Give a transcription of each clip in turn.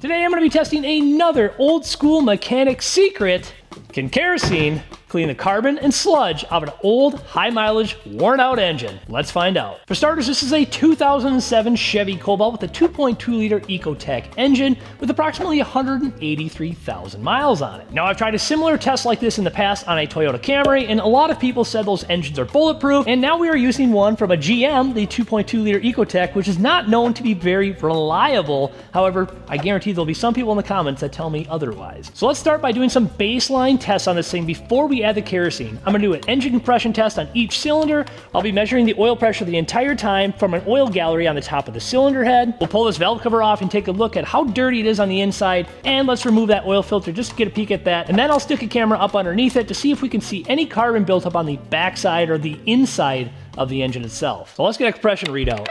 Today I'm going to be testing another old school mechanic secret. Can kerosene clean the carbon and sludge of an old, high mileage, worn out engine? Let's find out. For starters, this is a 2007 Chevy Cobalt with a 2.2 liter Ecotec engine with approximately 183,000 miles on it. Now, I've tried a similar test like this in the past on a Toyota Camry, and a lot of people said those engines are bulletproof, and now we are using one from a GM, the 2.2 liter Ecotec, which is not known to be very reliable. However, I guarantee there'll be some people in the comments that tell me otherwise. So let's start by doing some baseline tests on this thing before we add the kerosene. I'm going to do an engine compression test on each cylinder. I'll be measuring the oil pressure the entire time from an oil gallery on the top of the cylinder head. We'll pull this valve cover off and take a look at how dirty it is on the inside, and let's remove that oil filter just to get a peek at that. And then I'll stick a camera up underneath it to see if we can see any carbon built up on the backside or the inside of the engine itself. So let's get a compression readout.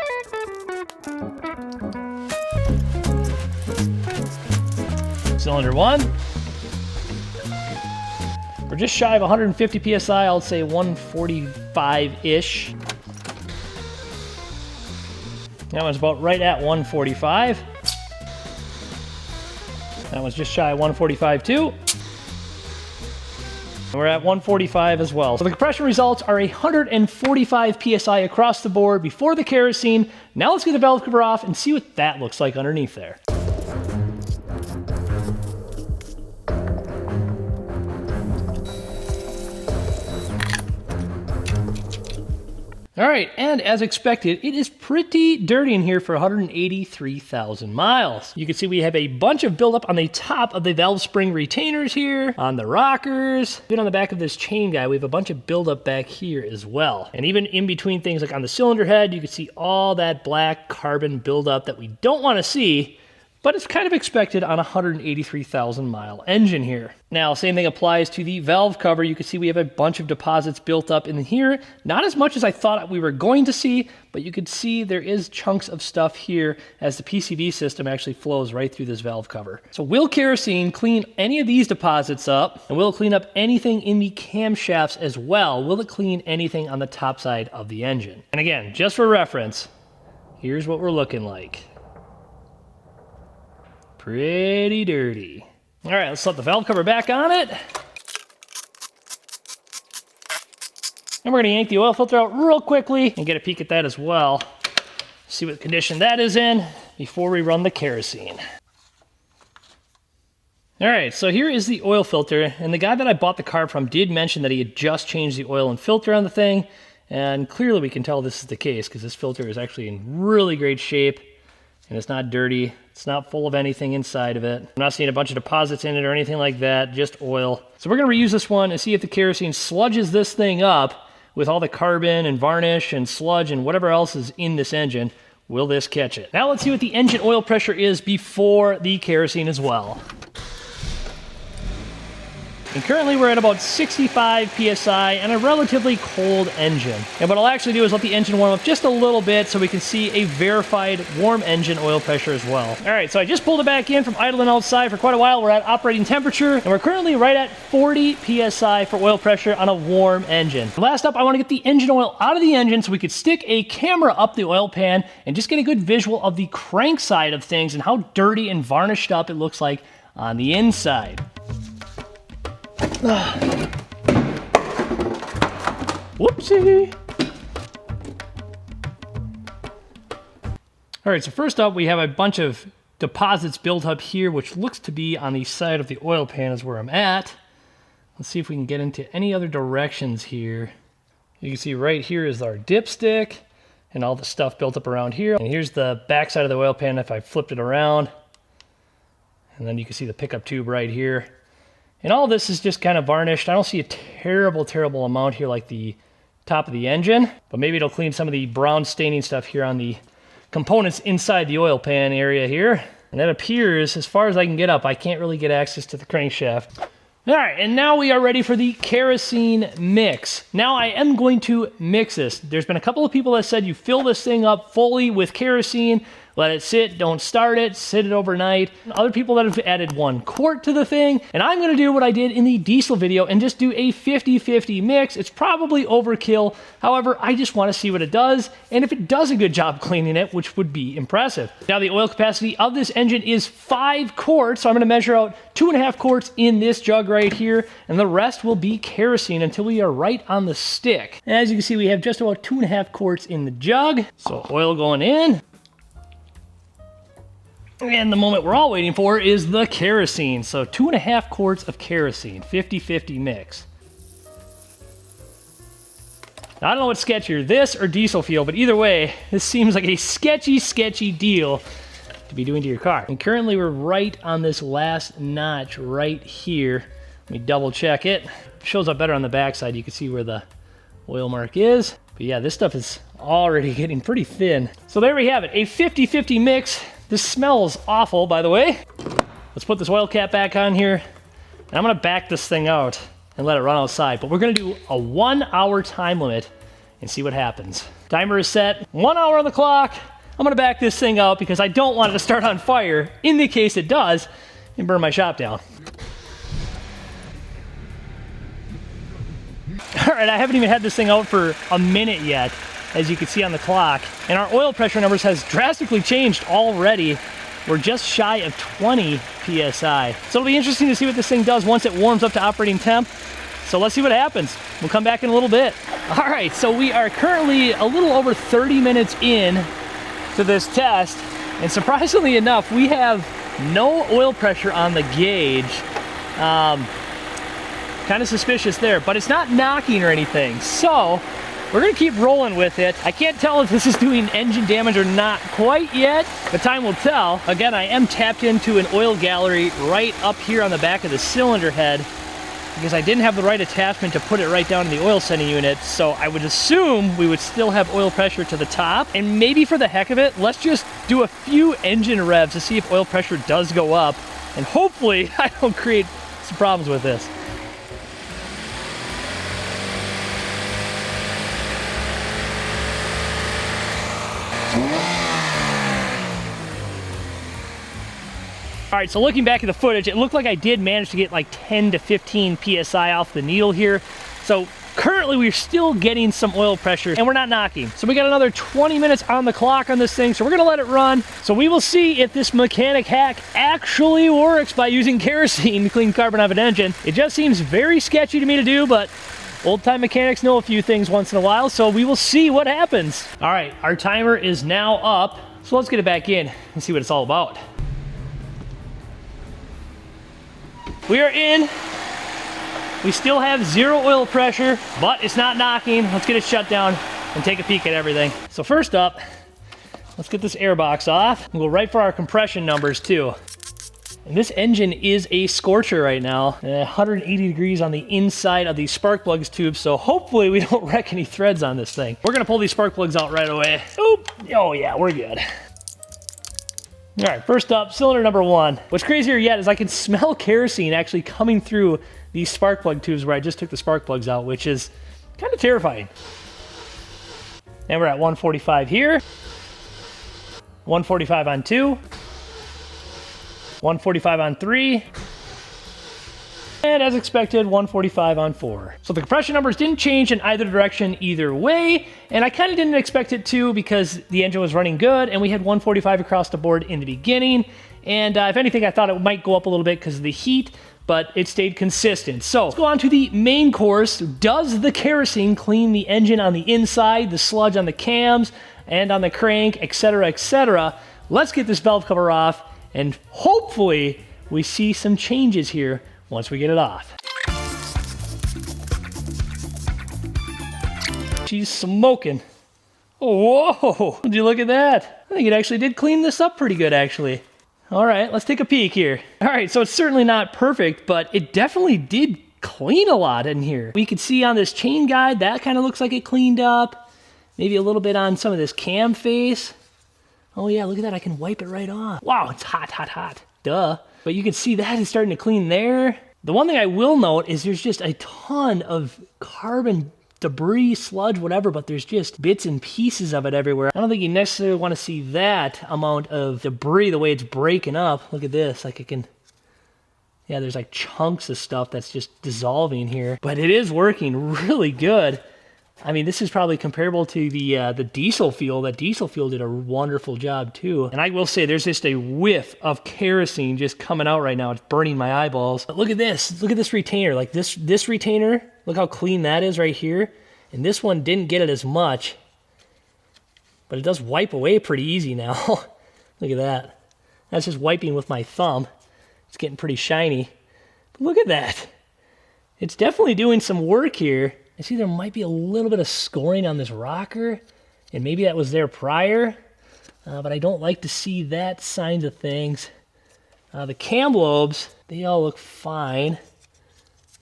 Cylinder 1. We're just shy of 150 psi, I'll say 145-ish. That one's about right at 145. That one's just shy of 145 too. And we're at 145 as well. So the compression results are 145 psi across the board before the kerosene. Now let's get the valve cover off and see what that looks like underneath there. All right, and as expected, it is pretty dirty in here for 183,000 miles. You can see we have a bunch of buildup on the top of the valve spring retainers here, on the rockers, even on the back of this chain guy, we have a bunch of buildup back here as well. And even in between things like on the cylinder head, you can see all that black carbon buildup that we don't want to see, but it's kind of expected on a 183,000 mile engine here. Now, same thing applies to the valve cover. You can see we have a bunch of deposits built up in here. Not as much as I thought we were going to see, but you can see there is chunks of stuff here as the PCV system actually flows right through this valve cover. So will kerosene clean any of these deposits up? And will it clean up anything in the camshafts as well? Will it clean anything on the top side of the engine? And again, just for reference, here's what we're looking like. Pretty dirty. All right, let's slip the valve cover back on it. And we're gonna yank the oil filter out real quickly and get a peek at that as well. See what condition that is in before we run the kerosene. All right, so here is the oil filter, and the guy that I bought the car from did mention that he had just changed the oil and filter on the thing, and clearly we can tell this is the case because this filter is actually in really great shape, and it's not dirty. It's not full of anything inside of it. I'm not seeing a bunch of deposits in it or anything like that, just oil. So we're gonna reuse this one and see if the kerosene sludges this thing up with all the carbon and varnish and sludge and whatever else is in this engine. Will this catch it? Now let's see what the engine oil pressure is before the kerosene as well. And currently we're at about 65 psi and a relatively cold engine. And what I'll actually do is let the engine warm up just a little bit so we can see a verified warm engine oil pressure as well. All right, so I just pulled it back in from idling outside for quite a while. We're at operating temperature, and we're currently right at 40 psi for oil pressure on a warm engine. Last up, I want to get the engine oil out of the engine so we could stick a camera up the oil pan and just get a good visual of the crank side of things and how dirty and varnished up it looks like on the inside. Whoopsie. All right, so first up we have a bunch of deposits built up here, which looks to be on the side of the oil pan is where I'm at. Let's see if we can get into any other directions here. You can see right here is our dipstick and all the stuff built up around here. And here's the back side of the oil pan if I flipped it around. And then you can see the pickup tube right here. And all this is just kind of varnished. I don't see a terrible amount here like the top of the engine, but maybe it'll clean some of the brown staining stuff here on the components inside the oil pan area here. And that appears, as far as I can get up, I can't really get access to the crankshaft. All right, and now we are ready for the kerosene mix. Now I am going to mix this. There's been a couple of people that said you fill this thing up fully with kerosene. let it sit, don't start it, sit it overnight. Other people that have added 1 quart to the thing, and I'm gonna do what I did in the diesel video and just do a 50-50 mix. It's probably overkill. However, I just wanna see what it does, and if it does a good job cleaning it, which would be impressive. Now the oil capacity of this engine is 5 quarts, so I'm gonna measure out 2.5 quarts in this jug right here, and the rest will be kerosene until we are right on the stick. And as you can see, we have just about 2.5 quarts in the jug. So oil going in. And the moment we're all waiting for is the kerosene. So 2.5 quarts of kerosene, 50-50 mix. Now, I don't know what's sketchier, this or diesel fuel, but either way, this seems like a sketchy deal to be doing to your car. And currently we're right on this last notch right here. Let me double check it. Shows up better on the backside. You can see where the oil mark is. But yeah, this stuff is already getting pretty thin. So there we have it, a 50-50 mix. This smells awful, by the way. Let's put this oil cap back on here. And I'm gonna back this thing out and let it run outside. But we're gonna do a 1-hour time limit and see what happens. Timer is set, 1 hour on the clock. I'm gonna back this thing out because I don't want it to start on fire in the case it does and burn my shop down. All right, I haven't even had this thing out for a minute yet, as you can see on the clock. And our oil pressure numbers has drastically changed already. We're just shy of 20 PSI. So it'll be interesting to see what this thing does once it warms up to operating temp. So let's see what happens. We'll come back in a little bit. All right, so we are currently a little over 30 minutes in to this test. And surprisingly enough, we have no oil pressure on the gauge. Kind of suspicious there, but it's not knocking or anything. So we're gonna keep rolling with it. I can't tell if this is doing engine damage or not quite yet, but time will tell. Again, I am tapped into an oil gallery right up here on the back of the cylinder head because I didn't have the right attachment to put it right down in the oil sending unit. So I would assume we would still have oil pressure to the top. And maybe for the heck of it, let's just do a few engine revs to see if oil pressure does go up. And hopefully I don't create some problems with this. All right, so looking back at the footage, it looked like I did manage to get like 10 to 15 PSI off the needle here. So currently we're still getting some oil pressure and we're not knocking. So we got another 20 minutes on the clock on this thing. So we're gonna let it run. So we will see if this mechanic hack actually works by using kerosene to clean carbon off an engine. It just seems very sketchy to me to do, but old-time mechanics know a few things once in a while, so we will see what happens. All right, our timer is now up. So let's get it back in and see what it's all about. We are in. We still have 0 oil pressure, but it's not knocking. Let's get it shut down and take a peek at everything. So first up, let's get this air box off. We'll go right for our compression numbers too. And this engine is a scorcher right now, 180 degrees on the inside of these spark plugs tubes, so hopefully we don't wreck any threads on this thing. We're gonna pull these spark plugs out right away. Oop, oh yeah, we're good. All right, first up, cylinder number 1. What's crazier yet is I can smell kerosene actually coming through these spark plug tubes where I just took the spark plugs out, which is kind of terrifying. And we're at 145 here, 145 on 2, 145 on 3, and as expected, 145 on 4. So the compression numbers didn't change in either direction either way, and I kind of didn't expect it to because the engine was running good and we had 145 across the board in the beginning. And if anything, I thought it might go up a little bit because of the heat, but it stayed consistent. So let's go on to the main course. Does the kerosene clean the engine on the inside, the sludge on the cams and on the crank, etc., etc.? Let's get this valve cover off and hopefully we see some changes here once we get it off. She's smoking. Oh, whoa, would you look at that? I think it actually did clean this up pretty good, actually. All right, let's take a peek here. All right, so it's certainly not perfect, but it definitely did clean a lot in here. We can see on this chain guide, that kind of looks like it cleaned up. Maybe a little bit on some of this cam face. Oh yeah, look at that, I can wipe it right off. Wow, it's hot, hot, hot, duh. But you can see that is starting to clean there. The one thing I will note is there's just a ton of carbon debris, sludge, whatever, but there's just bits and pieces of it everywhere. I don't think you necessarily want to see that amount of debris the way it's breaking up. Look at this, like it can, yeah, there's like chunks of stuff that's just dissolving here, but it is working really good. I mean, this is probably comparable to the diesel fuel. That diesel fuel did a wonderful job too. And I will say there's just a whiff of kerosene just coming out right now. It's burning my eyeballs. But look at this. Look at this retainer. Like this retainer, look how clean that is right here. And this one didn't get it as much, but it does wipe away pretty easy now. Look at that. That's just wiping with my thumb. It's getting pretty shiny. But look at that. It's definitely doing some work here. I see there might be a little bit of scoring on this rocker, and maybe that was there prior, but I don't like to see that signs of things. The cam lobes, they all look fine.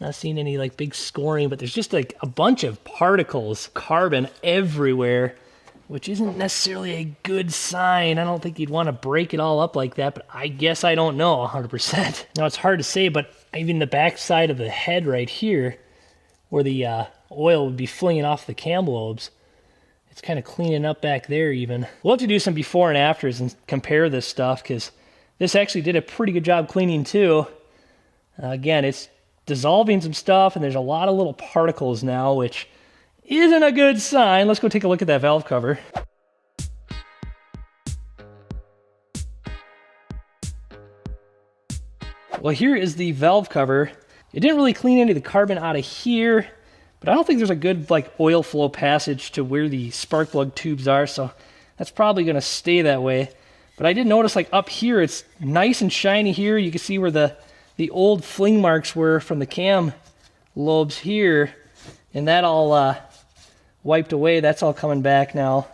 Not seeing any like big scoring, but there's just like a bunch of particles, carbon everywhere, which isn't necessarily a good sign. I don't think you'd want to break it all up like that, but I guess I don't know 100%. Now it's hard to say, but even the back side of the head right here, where the oil would be flinging off the cam lobes, it's kind of cleaning up back there even. We'll have to do some before and afters and compare this stuff, because this actually did a pretty good job cleaning too. Again, it's dissolving some stuff, and there's a lot of little particles now, which isn't a good sign. Let's go take a look at that valve cover. Well, here is the valve cover. It didn't really clean any of the carbon out of here, but I don't think there's a good like oil flow passage to where the spark plug tubes are, so that's probably going to stay that way. But I did notice like up here, it's nice and shiny here. You can see where the old fling marks were from the cam lobes here, and that all wiped away. That's all coming back now.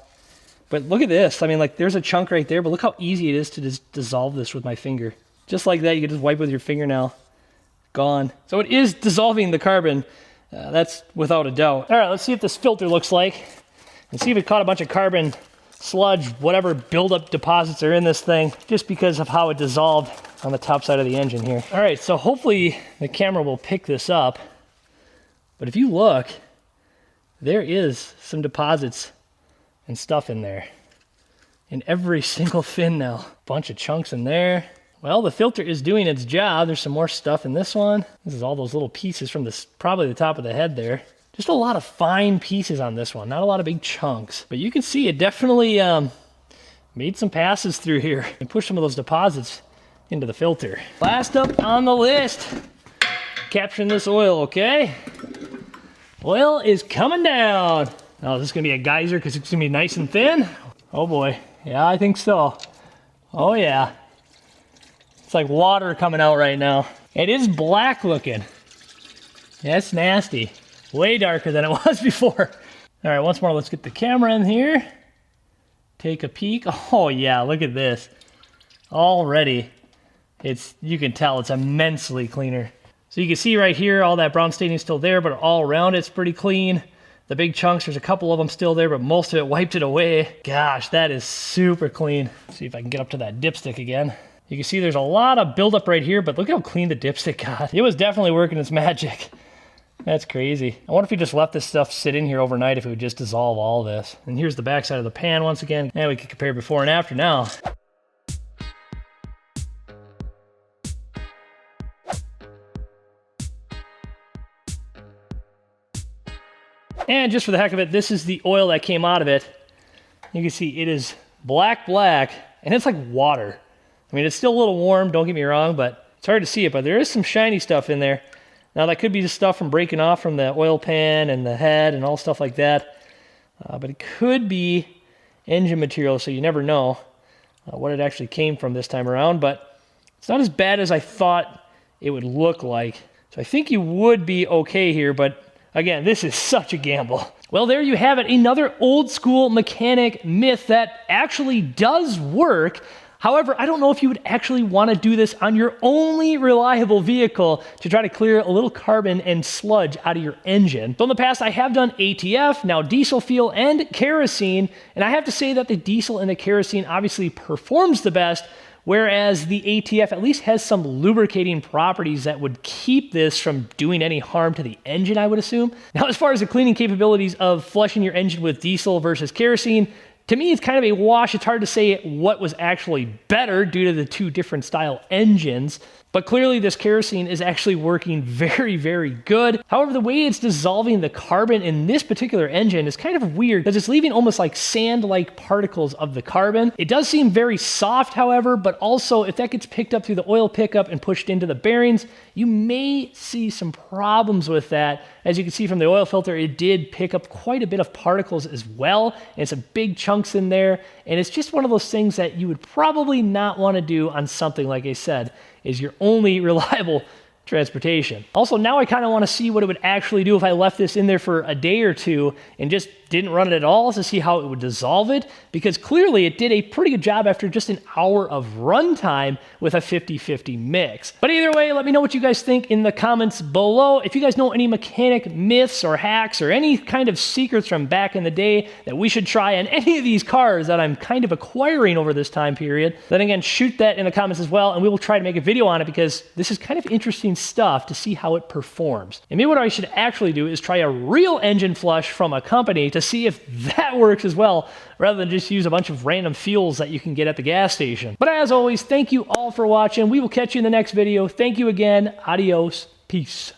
But look at this. I mean, like there's a chunk right there, but look how easy it is to just dissolve this with my finger. Just like that, you can just wipe with your fingernail. Gone. So it is dissolving the carbon. That's without a doubt. All right, let's see if this filter looks like, and see if it caught a bunch of carbon, sludge, whatever buildup deposits are in this thing, just because of how it dissolved on the top side of the engine here. All right, so hopefully the camera will pick this up. But if you look, there is some deposits and stuff in there. In every single fin now. Bunch of chunks in there. Well, the filter is doing its job. There's some more stuff in this one. This is all those little pieces from this, probably the top of the head there. Just a lot of fine pieces on this one, not a lot of big chunks. But you can see it definitely made some passes through here and pushed some of those deposits into the filter. Last up on the list, capturing this oil, okay? Oil is coming down. Now, is this gonna be a geyser because it's gonna be nice and thin? Oh boy, yeah, I think so. Oh yeah. It's like water coming out right now. It is black looking. That's nasty. Way darker than it was before. All right, once more, let's get the camera in here. Take a peek. Oh yeah, look at this. Already, you can tell it's immensely cleaner. So you can see right here, all that brown staining is still there, but all around it's pretty clean. The big chunks, there's a couple of them still there, but most of it wiped it away. Gosh, that is super clean. Let's see if I can get up to that dipstick again. You can see there's a lot of buildup right here, but look how clean the dipstick got. It was definitely working its magic. That's crazy. I wonder if we just left this stuff sit in here overnight, if it would just dissolve all this. And here's the back side of the pan once again. And we can compare before and after now. And just for the heck of it, this is the oil that came out of it. You can see it is black, and it's like water. I mean, it's still a little warm, don't get me wrong, but it's hard to see it, but there is some shiny stuff in there. Now, that could be the stuff from breaking off from the oil pan and the head and all stuff like that. But it could be engine material, so you never know what it actually came from this time around. But it's not as bad as I thought it would look like. So I think you would be okay here, but again, this is such a gamble. Well, there you have it, another old school mechanic myth that actually does work. However, I don't know if you would actually want to do this on your only reliable vehicle to try to clear a little carbon and sludge out of your engine. So in the past, I have done ATF, now diesel fuel, and kerosene, and I have to say that the diesel and the kerosene obviously performs the best whereas the ATF at least has some lubricating properties that would keep this from doing any harm to the engine, I would assume. Now, as far as the cleaning capabilities of flushing your engine with diesel versus kerosene, to me, it's kind of a wash. It's hard to say what was actually better due to the two different style engines. But clearly this kerosene is actually working very, very good. However, the way it's dissolving the carbon in this particular engine is kind of weird because it's leaving almost like sand-like particles of the carbon. It does seem very soft, however, but also if that gets picked up through the oil pickup and pushed into the bearings, you may see some problems with that. As you can see from the oil filter, it did pick up quite a bit of particles as well, and some big chunks in there. And it's just one of those things that you would probably not want to do on something, like I said, is your only reliable transportation. Also, now I kind of want to see what it would actually do if I left this in there for a day or two and just didn't run it at all to see how it would dissolve it, because clearly it did a pretty good job after just an hour of runtime with a 50-50 mix. But either way, let me know what you guys think in the comments below. If you guys know any mechanic myths or hacks or any kind of secrets from back in the day that we should try on any of these cars that I'm kind of acquiring over this time period, then again, shoot that in the comments as well, and we will try to make a video on it because this is kind of interesting stuff to see how it performs. And maybe what I should actually do is try a real engine flush from a company to see if that works as well, rather than just use a bunch of random fuels that you can get at the gas station. But as always, thank you all for watching. We will catch you in the next video. Thank you again. Adios. Peace.